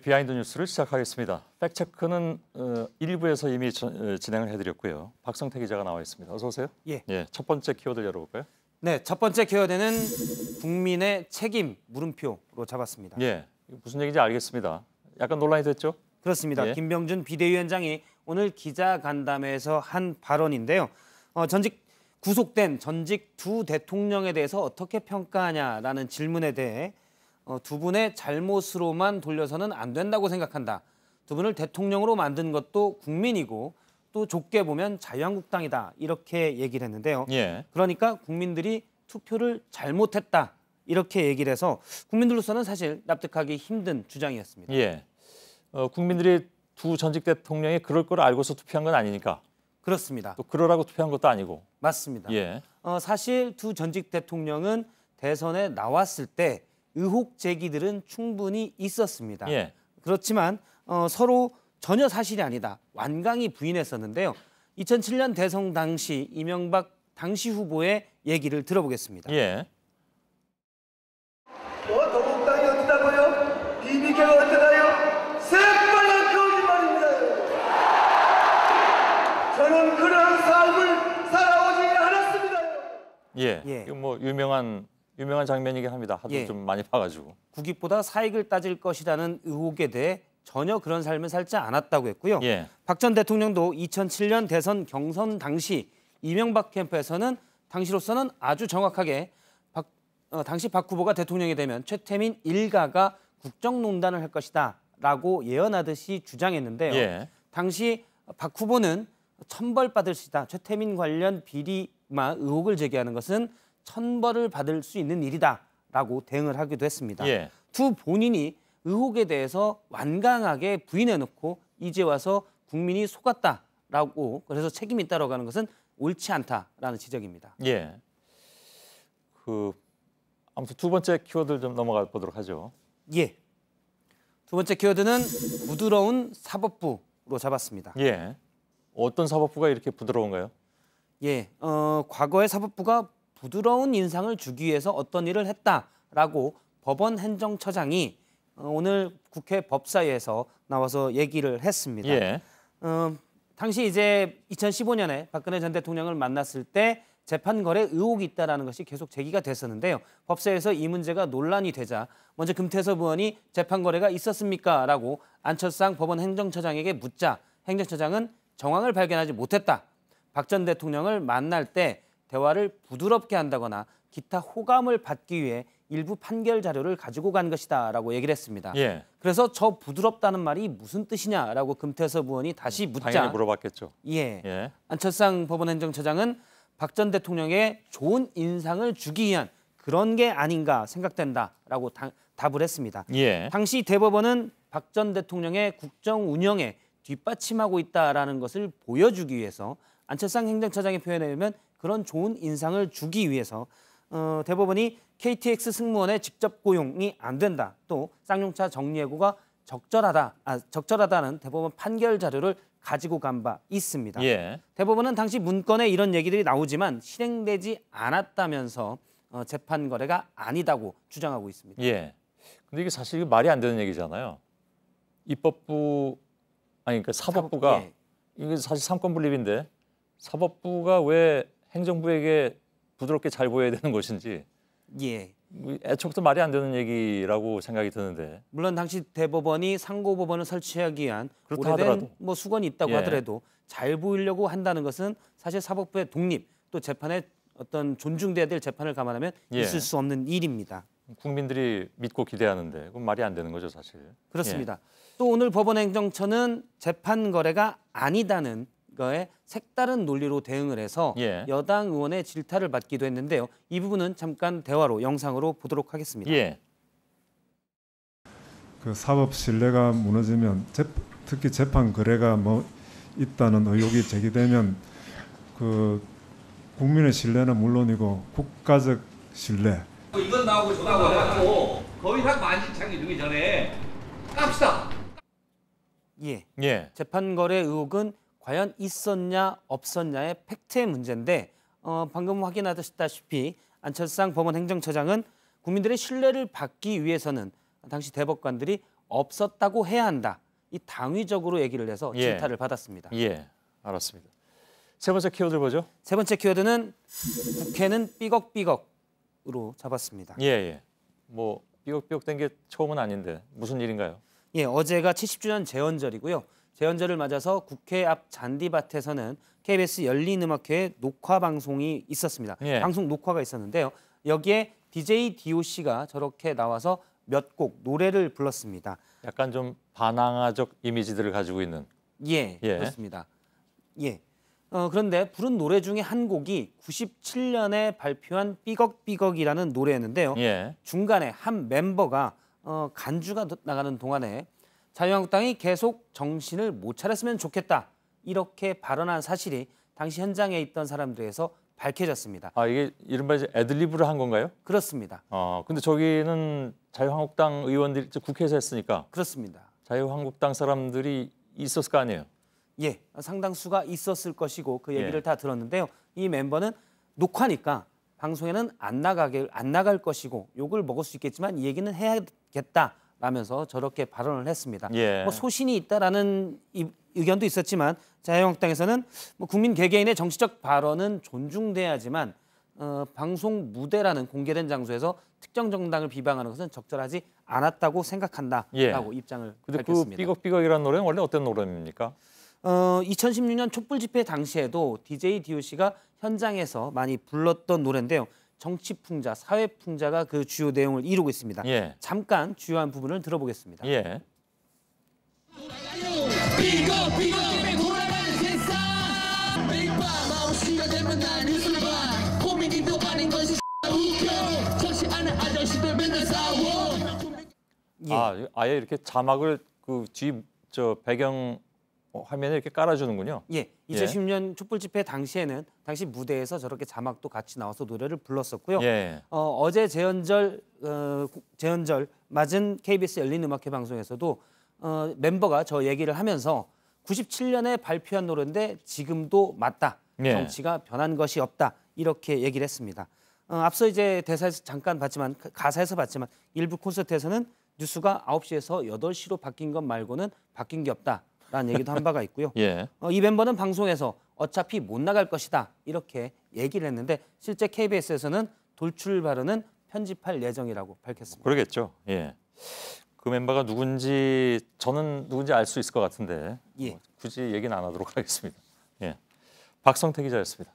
비하인드 뉴스를 시작하겠습니다. 팩트체크는 1부에서 이미 진행을 해드렸고요. 박성태 기자가 나와 있습니다. 어서 오세요. 예. 첫 번째 키워드 열어볼까요? 네, 첫 번째 키워드는 국민의 책임 물음표로 잡았습니다. 예, 무슨 얘기인지 알겠습니다. 약간 논란이 됐죠? 그렇습니다. 예. 김병준 비대위원장이 오늘 기자간담회에서 한 발언인데요. 구속된 전직 두 대통령에 대해서 어떻게 평가하냐라는 질문에 대해 두 분의 잘못으로만 돌려서는 안 된다고 생각한다. 두 분을 대통령으로 만든 것도 국민이고 또 좁게 보면 자유한국당이다. 이렇게 얘기를 했는데요. 예. 그러니까 국민들이 투표를 잘못했다. 이렇게 얘기를 해서 국민들로서는 사실 납득하기 힘든 주장이었습니다. 예. 국민들이 두 전직 대통령이 그럴 걸 알고서 투표한 건 아니니까. 그렇습니다. 또 그러라고 투표한 것도 아니고. 맞습니다. 예. 사실 두 전직 대통령은 대선에 나왔을 때 의혹 제기들은 충분히 있었습니다. 예. 그렇지만 서로 전혀 사실이 아니다. 완강히 부인했었는데요. 2007년 대선 당시 이명박 당시 후보의 얘기를 들어보겠습니다. 예. 더불어당이 어떠다고요? BBK가 어떠다요? 새빨간 거짓말입니다. 저는 그런 삶을 살아오지 않았습니다. 예. 예. 이거 뭐 유명한 장면이긴 합니다. 하도 예. 좀 많이 봐가지고. 국익보다 사익을 따질 것이라는 의혹에 대해 전혀 그런 삶을 살지 않았다고 했고요. 예. 박 전 대통령도 2007년 대선 경선 당시 이명박 캠프에서는 당시로서는 아주 정확하게 당시 박 후보가 대통령이 되면 최태민 일가가 국정농단을 할 것이다 라고 예언하듯이 주장했는데요. 예. 당시 박 후보는 천벌받을 것이다. 최태민 관련 비리마 의혹을 제기하는 것은 천벌을 받을 수 있는 일이다 라고 대응을 하기도 했습니다. 예. 두 본인이 의혹에 대해서 완강하게 부인해놓고 이제 와서 국민이 속았다라고 그래서 책임이 있다고 하는 것은 옳지 않다라는 지적입니다. 예. 아무튼 두 번째 키워드 좀 넘어가 보도록 하죠. 예. 두 번째 키워드는 부드러운 사법부로 잡았습니다. 예. 어떤 사법부가 이렇게 부드러운가요? 예. 과거의 사법부가 부드러운 인상을 주기 위해서 어떤 일을 했다라고 법원 행정처장이 오늘 국회 법사위에서 나와서 얘기를 했습니다. 예. 당시 이제 2015년에 박근혜 전 대통령을 만났을 때 재판 거래 의혹이 있다라는 것이 계속 제기가 됐었는데요. 법사위에서 이 문제가 논란이 되자 먼저 금태섭 의원이 재판 거래가 있었습니까?라고 안철상 법원 행정처장에게 묻자 행정처장은 정황을 발견하지 못했다. 박 전 대통령을 만날 때 대화를 부드럽게 한다거나 기타 호감을 받기 위해 일부 판결 자료를 가지고 간 것이다라고 얘기를 했습니다. 예. 그래서 저 부드럽다는 말이 무슨 뜻이냐라고 금태섭 의원이 다시 묻자 당연히 물어봤겠죠. 예. 예. 안철상 법원행정처장은 박 전 대통령에 좋은 인상을 주기 위한 그런 게 아닌가 생각된다라고 답을 했습니다. 예. 당시 대법원은 박 전 대통령의 국정 운영에 뒷받침하고 있다라는 것을 보여주기 위해서 안철상 행정처장의 표현에 의하면 그런 좋은 인상을 주기 위해서 대법원이 KTX 승무원의 직접 고용이 안 된다. 또 쌍용차 정리해고가 적절하다는 대법원 판결 자료를 가지고 간 바 있습니다. 예. 대법원은 당시 문건에 이런 얘기들이 나오지만 실행되지 않았다면서 재판 거래가 아니다고 주장하고 있습니다. 예. 근데 이게 사실 말이 안 되는 얘기잖아요. 그러니까 사법부가 예. 이게 사실 삼권 분립인데 사법부가 왜 행정부에게 부드럽게 잘 보여야 되는 것인지 예. 애초부터 말이 안 되는 얘기라고 생각이 드는데. 물론 당시 대법원이 상고법원을 설치하기 위한 그렇다 오래된 하더라도. 수건이 있다고 예. 하더라도 잘 보이려고 한다는 것은 사실 사법부의 독립 또 재판의 어떤 존중돼야 될 재판을 감안하면 예. 있을 수 없는 일입니다. 국민들이 믿고 기대하는데 그건 말이 안 되는 거죠, 사실. 그렇습니다. 또 오늘 법원행정처는 재판 거래가 아니다는 거에 색다른 논리로 대응을 해서 예. 여당 의원의 질타를 받기도 했는데요. 이 부분은 잠깐 대화로 영상으로 보도록 하겠습니다. 예. 그 사법 신뢰가 무너지면 특히 재판 거래가 있다는 의혹이 제기되면 그 국민의 신뢰는 물론이고 국가적 신뢰. 이건 나오고 저 나오고 거의 다 만신창이 되기 전에 깝시다. 예. 예. 재판 거래 의혹은 과연 있었냐 없었냐의 팩트의 문제인데 방금 확인하셨다시피 안철상 법원 행정처장은 국민들의 신뢰를 받기 위해서는 당시 대법관들이 없었다고 해야 한다. 이 당위적으로 얘기를 해서 예. 질타를 받았습니다. 예, 알았습니다. 세 번째 키워드 보죠. 세 번째 키워드는 국회는 삐걱삐걱으로 잡았습니다. 예, 예. 뭐 삐걱삐걱된 게 처음은 아닌데 무슨 일인가요? 예, 어제가 70주년 재헌절이고요. 재헌절을 맞아서 국회 앞 잔디밭에서는 KBS 열린음악회 녹화 방송이 있었습니다. 예. 방송 녹화가 있었는데요. 여기에 DJ DOC가 저렇게 나와서 몇 곡 노래를 불렀습니다. 약간 좀 반항아적 이미지들을 가지고 있는. 예, 예. 그렇습니다. 예. 그런데 부른 노래 중에 한 곡이 97년에 발표한 삐걱삐걱이라는 노래였는데요. 예. 중간에 한 멤버가 간주가 나가는 동안에 자유한국당이 계속 정신을 못 차렸으면 좋겠다 이렇게 발언한 사실이 당시 현장에 있던 사람들에서 밝혀졌습니다. 아, 이게 이른바 이제 애드리브를 한 건가요? 그렇습니다. 근데 저기는 자유한국당 의원들이 국회에서 했으니까 그렇습니다. 자유한국당 사람들이 있었을 거 아니에요? 예, 상당수가 있었을 것이고 그 얘기를 예. 다 들었는데요. 이 멤버는 녹화니까 방송에는 안 나갈 것이고 욕을 먹을 수 있겠지만 이 얘기는 해야겠다라면서 저렇게 발언을 했습니다. 예. 뭐 소신이 있다라는 의견도 있었지만 자유한국당에서는 뭐 국민 개개인의 정치적 발언은 존중돼야지만 방송 무대라는 공개된 장소에서 특정 정당을 비방하는 것은 적절하지 않았다고 생각한다라고 예. 입장을 근데 그 밝혔습니다. 삐걱삐걱이라는 노래는 원래 어떤 노래입니까? 2016년 촛불 집회 당시에도 DJ DOC가 현장에서 많이 불렀던 노래인데요. 정치 풍자, 사회 풍자가 그 주요 내용을 이루고 있습니다. 예. 잠깐 주요한 부분을 들어보겠습니다. 예. 삐걱삐걱 때문에 돌아가는 세상 매일 밤 9시가 되면 난 뉴스를 봐 코미디도 아닌 것이 웃겨 정치 아는 아저씨들 맨날 싸워 예. 아예 이렇게 자막을 그 뒤 저 배경 화면에 이렇게 깔아주는군요. 예, 2016년 촛불 집회 당시에는 당시 무대에서 저렇게 자막도 같이 나와서 노래를 불렀었고요. 예. 어제 재헌절 맞은 KBS 열린음악회 방송에서도 멤버가 저 얘기를 하면서 97년에 발표한 노래인데 지금도 맞다. 예. 정치가 변한 것이 없다. 이렇게 얘기를 했습니다. 앞서 이제 대사에서 잠깐 봤지만 가사에서 봤지만 일부 콘서트에서는 뉴스가 9시에서 8시로 바뀐 것 말고는 바뀐 게 없다라는 얘기도 한 바가 있고요. 예. 이 멤버는 방송에서 어차피 못 나갈 것이다. 이렇게 얘기를 했는데 실제 KBS에서는 돌출 발언은 편집할 예정이라고 밝혔습니다. 그러겠죠. 예. 그 멤버가 누군지 저는 누군지 알 수 있을 것 같은데 예. 굳이 얘기는 안 하도록 하겠습니다. 예. 박성태 기자였습니다.